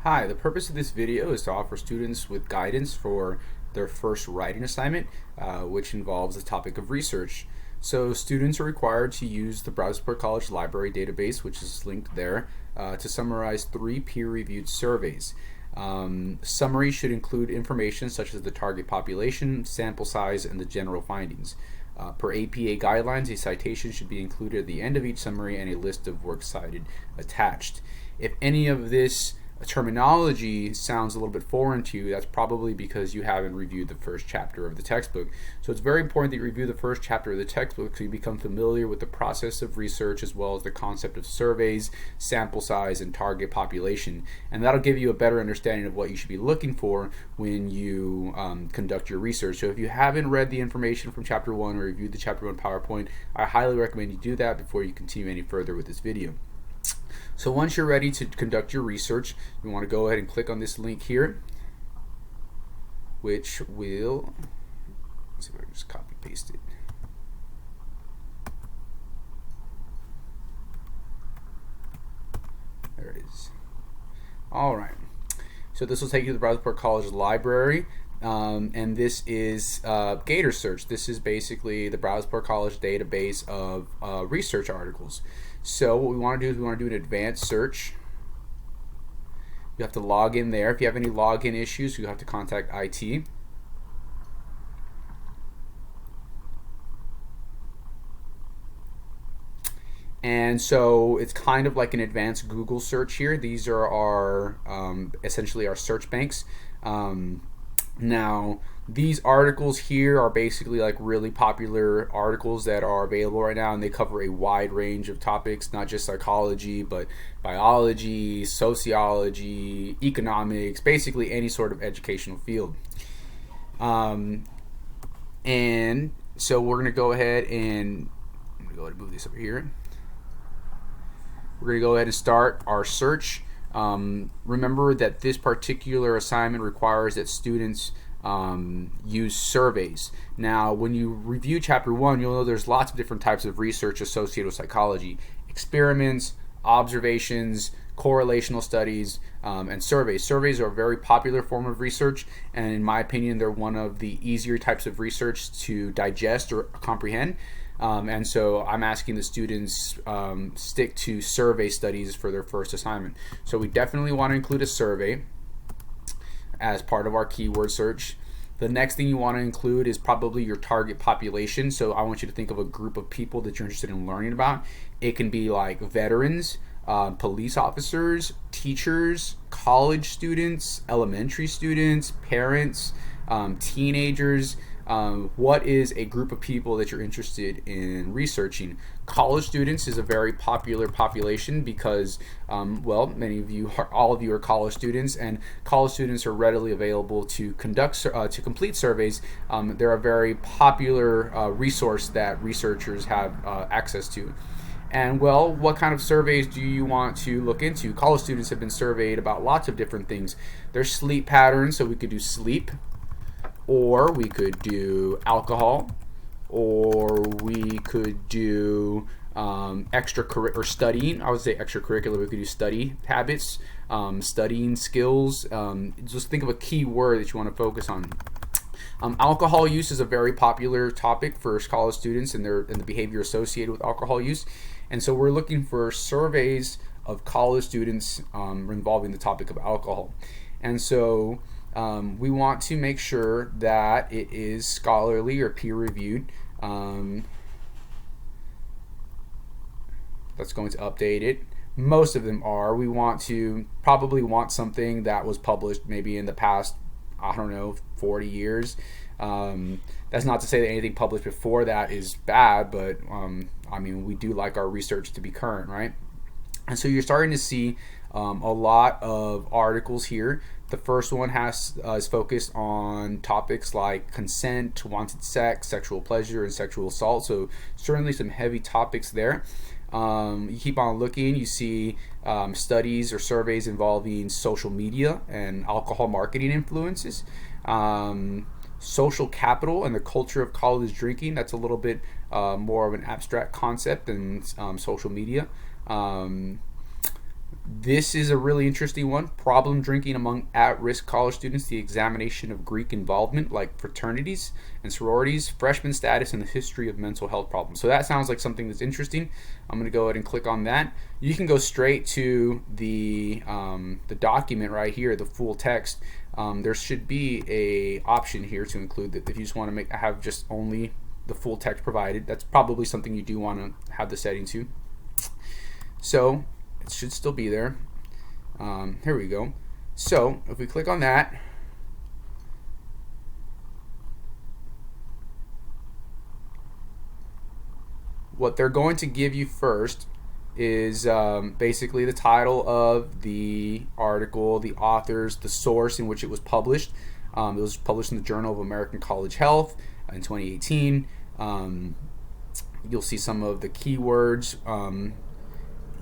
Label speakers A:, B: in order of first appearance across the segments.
A: Hi, the purpose of this video is to offer students with guidance for their first writing assignment, which involves the topic of research. So students are required to use the Brazosport College Library database, which is linked there, to summarize 3 peer-reviewed surveys. Summary should include information such as the target population, sample size, and the general findings. Per APA guidelines, a citation should be included at the end of each summary and a list of works cited attached. If any of this terminology sounds a little bit foreign to you, that's probably because you haven't reviewed the first chapter of the textbook. So it's very important that you review the first chapter of the textbook so you become familiar with the process of research as well as the concept of surveys, sample size, and target population. And that'll give you a better understanding of what you should be looking for when you conduct your research. So if you haven't read the information from chapter 1 or reviewed the chapter 1 PowerPoint, I highly recommend you do that before you continue any further with this video. So once you're ready to conduct your research, you want to go ahead and click on this link here, which will, let's see if I can just copy paste it. There it is. All right. So this will take you to the Brazosport College Library. And this is Gator Search. This is basically the Brazosport College database of research articles. So what we want to do is we want to do an advanced search. You have to log in there. If you have any login issues, you have to contact IT. And so it's kind of like an advanced Google search here. These are our essentially our search banks. Now, these articles here are basically like really popular articles that are available right now, and they cover a wide range of topics, not just psychology, but biology, sociology, economics, basically any sort of educational field. And so we're going to go ahead and I'm going to go ahead and move this over here. We're going to go ahead and start our search. Remember that this particular assignment requires that students use surveys. Now, when you review chapter 1, you'll know there's lots of different types of research associated with psychology: experiments, observations, correlational studies, and surveys. Surveys are a very popular form of research, and in my opinion, they're one of the easier types of research to digest or comprehend. And so I'm asking the students stick to survey studies for their first assignment. So we definitely want to include a survey as part of our keyword search. The next thing you want to include is probably your target population. So I want you to think of a group of people that you're interested in learning about. It can be like veterans, police officers, teachers, college students, elementary students, parents, teenagers. What is a group of people that you're interested in researching? College students is a very popular population because, well, many of you, all of you are college students, and college students are readily available to complete surveys. They're a very popular resource that researchers have access to. And well, what kind of surveys do you want to look into? College students have been surveyed about lots of different things. Their sleep patterns, so we could do sleep, or we could do alcohol, or we could do extracurricular, or studying. I would say extracurricular. We could do study habits, studying skills. Just think of a key word that you want to focus on. Alcohol use is a very popular topic for college students and the behavior associated with alcohol use. And so we're looking for surveys of college students involving the topic of alcohol. And so we want to make sure that it is scholarly or peer-reviewed. That's going to update it. Most of them are. We probably want something that was published maybe in the past, I don't know, 40 years. That's not to say that anything published before that is bad, but I mean, we do like our research to be current, right? And so you're starting to see a lot of articles here. The first one is focused on topics like consent, wanted sex, sexual pleasure, and sexual assault. So certainly some heavy topics there. You keep on looking, you see studies or surveys involving social media and alcohol marketing influences. Social capital and the culture of college drinking. That's a little bit more of an abstract concept than social media. This is a really interesting one. Problem drinking among at-risk college students, the examination of Greek involvement, like fraternities and sororities, freshman status, and the history of mental health problems. So that sounds like something that's interesting. I'm going to go ahead and click on that. You can go straight to the document right here, the full text. There should be a option here to include that if you just want to have just only the full text provided. That's probably something you do want to have the setting to. So it should still be there. Here we go. So if we click on that, what they're going to give you first is basically the title of the article, the authors, the source in which it was published. It was published in the Journal of American College Health in 2018. You'll see some of the keywords.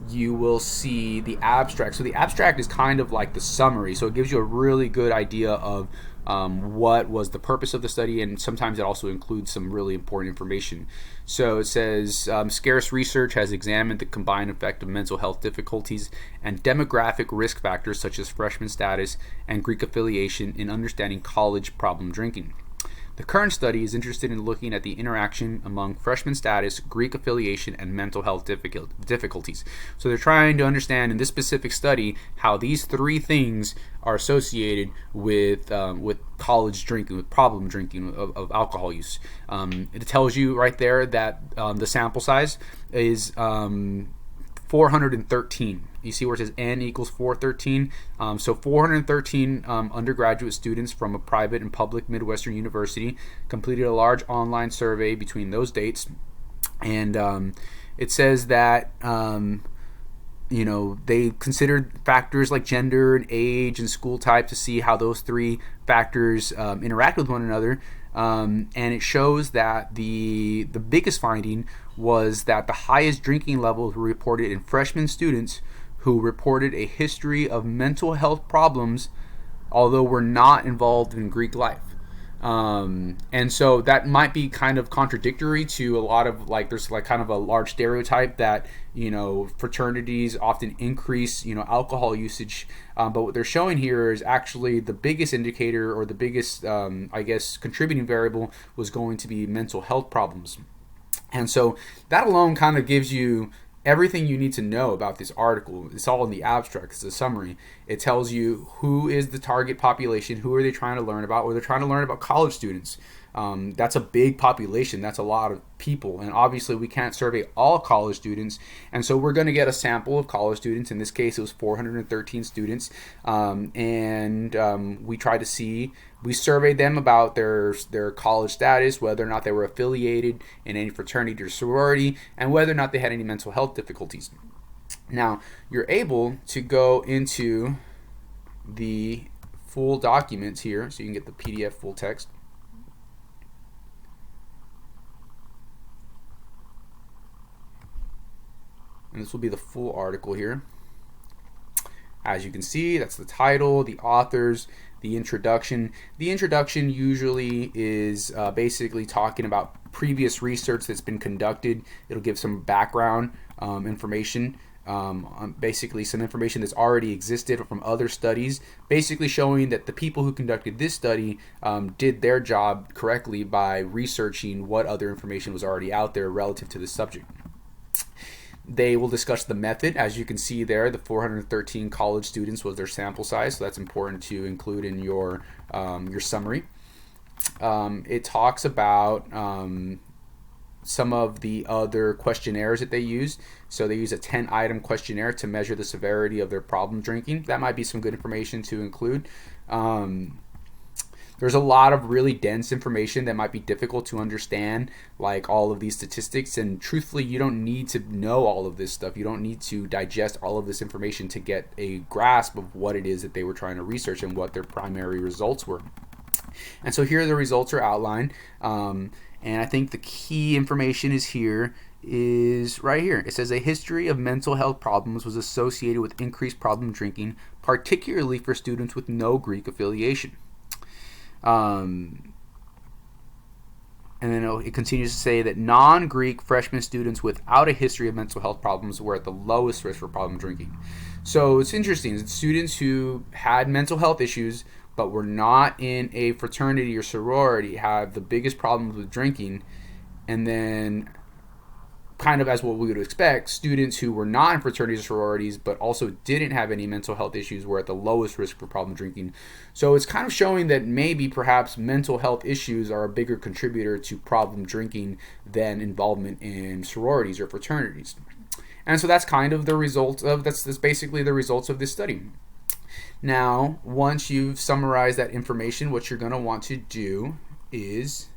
A: You will see the abstract. So the abstract is kind of like the summary. So it gives you a really good idea of what was the purpose of the study, and sometimes it also includes some really important information. So it says, scarce research has examined the combined effect of mental health difficulties and demographic risk factors such as freshman status and Greek affiliation in understanding college problem drinking. The current study is interested in looking at the interaction among freshman status, Greek affiliation, and mental health difficulties. So they're trying to understand in this specific study how these three things are associated with college drinking, with problem drinking of alcohol use. It tells you right there that the sample size is 413. You see where it says N equals 413. So 413 undergraduate students from a private and public Midwestern university completed a large online survey between those dates. And it says that they considered factors like gender and age and school type to see how those three factors interact with one another. And it shows that the biggest finding was that the highest drinking levels were reported in freshman students who reported a history of mental health problems, although were not involved in Greek life. And so that might be kind of contradictory to a lot of there's kind of a large stereotype that fraternities often increase alcohol usage, but what they're showing here is actually the biggest indicator, or the biggest contributing variable, was going to be mental health problems. And so that alone kind of gives you everything you need to know about this article. It's all in the abstract. It's a summary. It tells you who is the target population, who are they trying to learn about, or they're trying to learn about college students. That's a big population. That's a lot of people, and obviously we can't survey all college students, and so we're going to get a sample of college students. In this case, it was 413 students, and we surveyed them about their college status, whether or not they were affiliated in any fraternity or sorority, and whether or not they had any mental health difficulties. Now, you're able to go into the full documents here, so you can get the PDF full text. And this will be the full article here. As you can see, that's the title, the authors, the introduction. The introduction usually is basically talking about previous research that's been conducted. It'll give some background information, basically some information that's already existed from other studies, basically showing that the people who conducted this study did their job correctly by researching what other information was already out there relative to the subject. They will discuss the method. As you can see there, the 413 college students was their sample size, so that's important to include in your summary. It talks about some of the other questionnaires that they use. So they use a 10-item questionnaire to measure the severity of their problem drinking. That might be some good information to include. There's a lot of really dense information that might be difficult to understand, like all of these statistics, and truthfully, you don't need to know all of this stuff. You don't need to digest all of this information to get a grasp of what it is that they were trying to research and what their primary results were. And so here the results are outlined, and I think the key information is right here. It says a history of mental health problems was associated with increased problem drinking, particularly for students with no Greek affiliation. And And then it continues to say that non-Greek freshman students without a history of mental health problems were at the lowest risk for problem drinking. So it's interesting. It's students who had mental health issues but were not in a fraternity or sorority have the biggest problems with drinking. And then, kind of as what we would expect, students who were not in fraternities or sororities but also didn't have any mental health issues were at the lowest risk for problem drinking. So it's kind of showing that maybe perhaps mental health issues are a bigger contributor to problem drinking than involvement in sororities or fraternities. And so that's kind of the result of that's basically the results of this study. Now, once you've summarized that information, what you're going to want to do is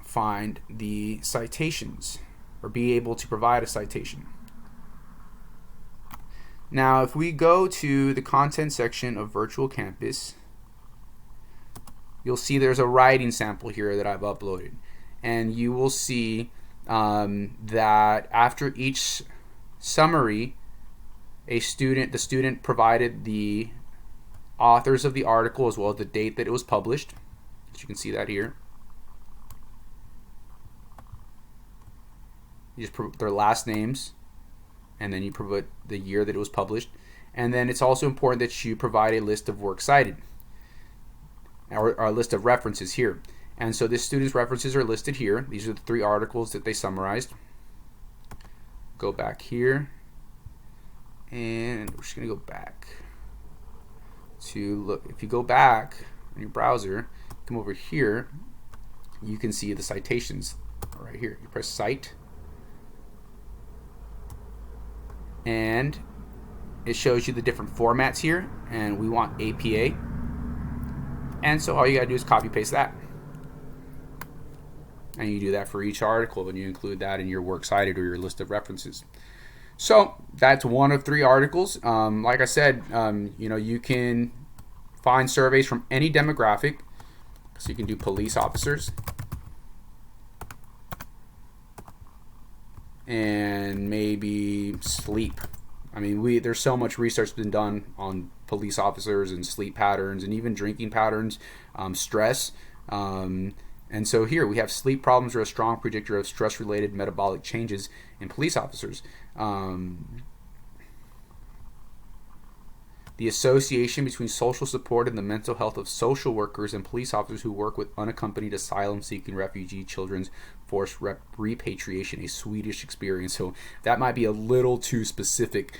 A: find the citations, or be able to provide a citation. Now, if we go to the content section of Virtual Campus, you'll see there's a writing sample here that I've uploaded. And you will see that after each summary, the student provided the authors of the article as well as the date that it was published. As you can see that here. You just put their last names, and then you provide the year that it was published. And then it's also important that you provide a list of works cited, or a list of references here. And so this student's references are listed here. These are the 3 articles that they summarized. Go back here, and we're just going to go back to look. If you go back in your browser, come over here, you can see the citations right here. You press Cite, and it shows you the different formats here, and we want APA. And so all you got to do is copy paste that. And you do that for each article, and you include that in your works cited or your list of references. So that's one of 3 articles. Like I said, you can find surveys from any demographic. So you can do police officers, and maybe sleep. I mean, there's so much research been done on police officers and sleep patterns and even drinking patterns, stress. And so here we have sleep problems are a strong predictor of stress-related metabolic changes in police officers. The association between social support and the mental health of social workers and police officers who work with unaccompanied asylum-seeking refugee children's forced repatriation, a Swedish experience. So that might be a little too specific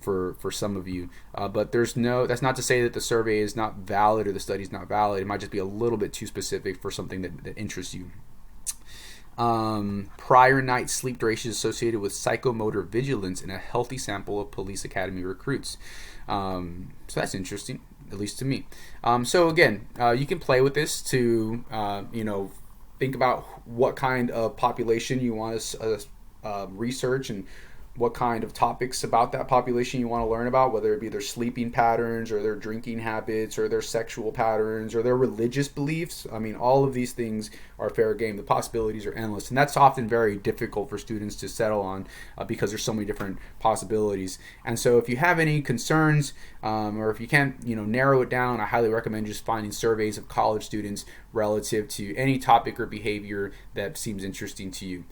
A: for some of you. But that's not to say that the survey is not valid or the study is not valid. It might just be a little bit too specific for something that interests you. Prior night sleep duration associated with psychomotor vigilance in a healthy sample of police academy recruits. So that's interesting, at least to me. So again, you can play with this to think about what kind of population you want to research and what kind of topics about that population you want to learn about, whether it be their sleeping patterns or their drinking habits or their sexual patterns or their religious beliefs. I mean, all of these things are fair game. The possibilities are endless, and that's often very difficult for students to settle on because there's so many different possibilities. And so if you have any concerns or if you can't narrow it down, I highly recommend just finding surveys of college students relative to any topic or behavior that seems interesting to you.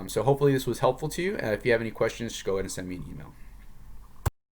A: So hopefully this was helpful to you. If you have any questions, just go ahead and send me an email.